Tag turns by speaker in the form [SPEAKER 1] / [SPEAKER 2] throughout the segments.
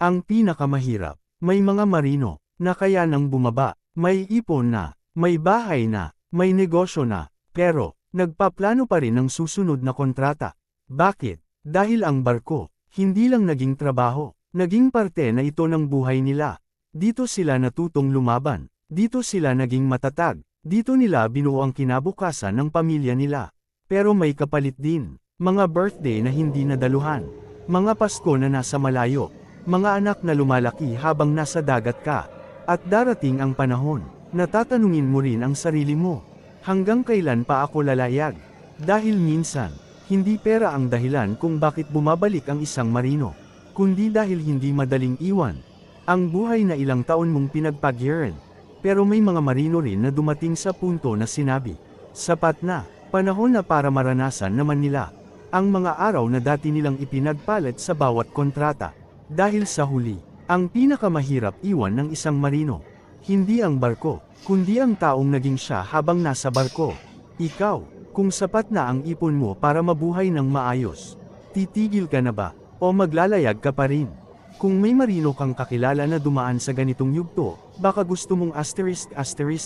[SPEAKER 1] Ang pinakamahirap, may mga marino, na kaya nang bumaba, may ipon na, may bahay na, may negosyo na, pero, nagpaplano pa rin ng susunod na kontrata. Bakit? Dahil ang barko, hindi lang naging trabaho, naging parte na ito ng buhay nila. Dito sila natutong lumaban, dito sila naging matatag, dito nila binuo ang kinabukasan ng pamilya nila. Pero may kapalit din, mga birthday na hindi nadaluhan, mga Pasko na nasa malayo, mga anak na lumalaki habang nasa dagat ka. At darating ang panahon, na tatanungin mo rin ang sarili mo, hanggang kailan pa ako lalayag? Dahil minsan, hindi pera ang dahilan kung bakit bumabalik ang isang marino, kundi dahil hindi madaling iwan ang buhay na ilang taon mong pinagpaghiran. Pero may mga marino rin na dumating sa punto na sinabi, sapat na, panahon na para maranasan naman nila ang mga araw na dati nilang ipinagpalit sa bawat kontrata. Dahil sa huli, ang pinakamahirap iwan ng isang marino, hindi ang barko, kundi ang taong naging siya habang nasa barko. Ikaw, kung sapat na ang ipon mo para mabuhay ng maayos, titigil ka na ba, o maglalayag ka pa rin? Kung may marino kang kakilala na dumaan sa ganitong yugto, baka gusto mong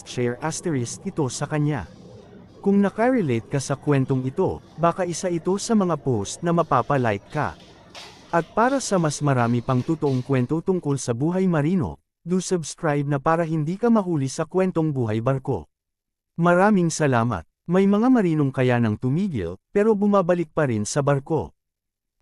[SPEAKER 1] share ito sa kanya. Kung nakarelate ka sa kwentong ito, baka isa ito sa mga post na mapapalike ka. At para sa mas marami pang totoong kwento tungkol sa buhay marino, do subscribe na para hindi ka mahuli sa kwentong buhay barko. Maraming salamat. May mga marinong kaya nang tumigil, pero bumabalik pa rin sa barko.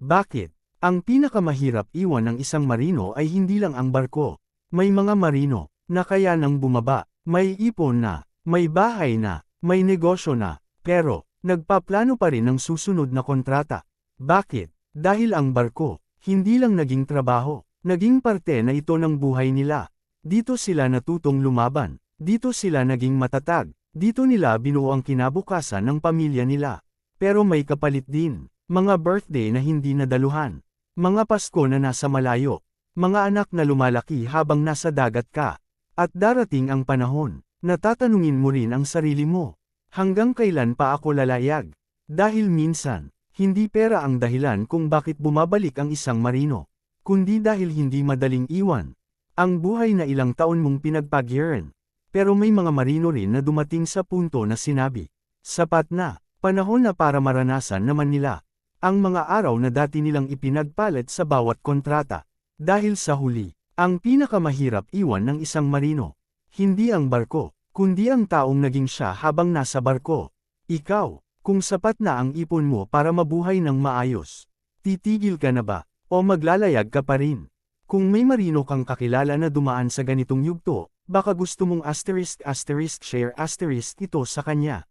[SPEAKER 1] Bakit? Ang pinakamahirap iwan ng isang marino ay hindi lang ang barko. May mga marino, na kaya nang bumaba, may ipon na, may bahay na, may negosyo na, pero, nagpaplano pa rin ng susunod na kontrata. Bakit? Dahil ang barko, hindi lang naging trabaho, naging parte na ito ng buhay nila. Dito sila natutong lumaban, dito sila naging matatag, dito nila binuo ang kinabukasan ng pamilya nila. Pero may kapalit din, mga birthday na hindi nadaluhan, mga Pasko na nasa malayo, mga anak na lumalaki habang nasa dagat ka. At darating ang panahon, na tatanungin mo rin ang sarili mo, hanggang kailan pa ako lalayag? Dahil minsan, hindi pera ang dahilan kung bakit bumabalik ang isang marino, kundi dahil hindi madaling iwan ang buhay na ilang taon mong pinagpaghiran. Pero may mga marino rin na dumating sa punto na sinabi, sapat na, panahon na para maranasan naman nila ang mga araw na dati nilang ipinagpalit sa bawat kontrata. Dahil sa huli, ang pinakamahirap iwan ng isang marino, hindi ang barko, kundi ang taong naging siya habang nasa barko. Ikaw, kung sapat na ang ipon mo para mabuhay ng maayos, titigil ka na ba, o maglalayag ka pa rin? Kung may marino kang kakilala na dumaan sa ganitong yugto, baka gusto mong share ito sa kanya.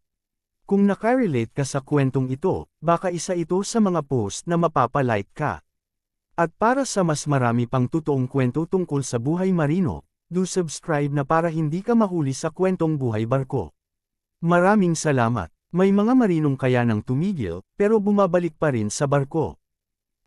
[SPEAKER 1] Kung nakarelate ka sa kwentong ito, baka isa ito sa mga post na mapapalike ka. At para sa mas marami pang totoong kwento tungkol sa buhay marino, do subscribe na para hindi ka mahuli sa kwentong buhay barko. Maraming salamat. May mga marinong kaya nang tumigil, pero bumabalik pa rin sa barko.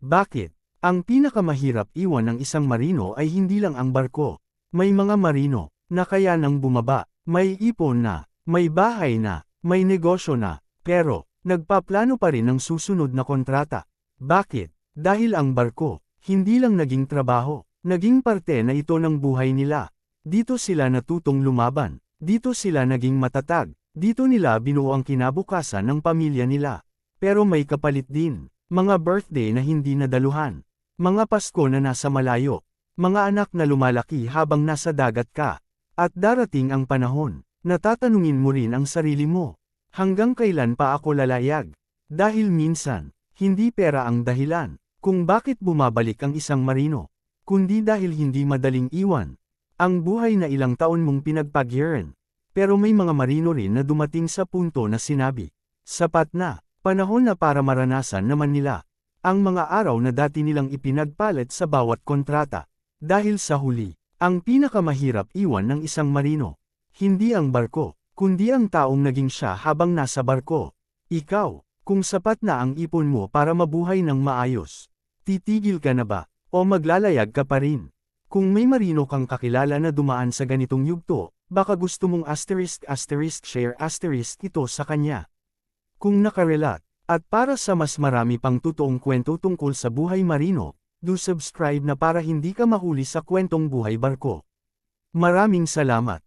[SPEAKER 1] Bakit? Ang pinakamahirap iwan ng isang marino ay hindi lang ang barko. May mga marino, na kaya nang bumaba, may ipon na, may bahay na, may negosyo na, pero, nagpaplano pa rin ng susunod na kontrata. Bakit? Dahil ang barko, hindi lang naging trabaho, naging parte na ito ng buhay nila. Dito sila natutong lumaban, dito sila naging matatag, dito nila binuo ang kinabukasan ng pamilya nila. Pero may kapalit din, mga birthday na hindi nadaluhan, mga Pasko na nasa malayo, mga anak na lumalaki habang nasa dagat ka. At darating ang panahon, na tatanungin mo rin ang sarili mo, hanggang kailan pa ako lalayag? Dahil minsan, hindi pera ang dahilan kung bakit bumabalik ang isang marino, kundi dahil hindi madaling iwan ang buhay na ilang taon mong pinagpaghiran. Pero may mga marino rin na dumating sa punto na sinabi, sapat na, panahon na para maranasan naman nila ang mga araw na dati nilang ipinagpalit sa bawat kontrata. Dahil sa huli, ang pinakamahirap iwan ng isang marino, hindi ang barko, kundi ang taong naging siya habang nasa barko. Ikaw, kung sapat na ang ipon mo para mabuhay ng maayos, titigil ka na ba, o maglalayag ka pa rin? Kung may marino kang kakilala na dumaan sa ganitong yugto, baka gusto mong share ito sa kanya. Kung nakarelate, at para sa mas marami pang totoong kwento tungkol sa buhay marino, Do subscribe na para hindi ka mahuli sa kwentong buhay barko. Maraming salamat.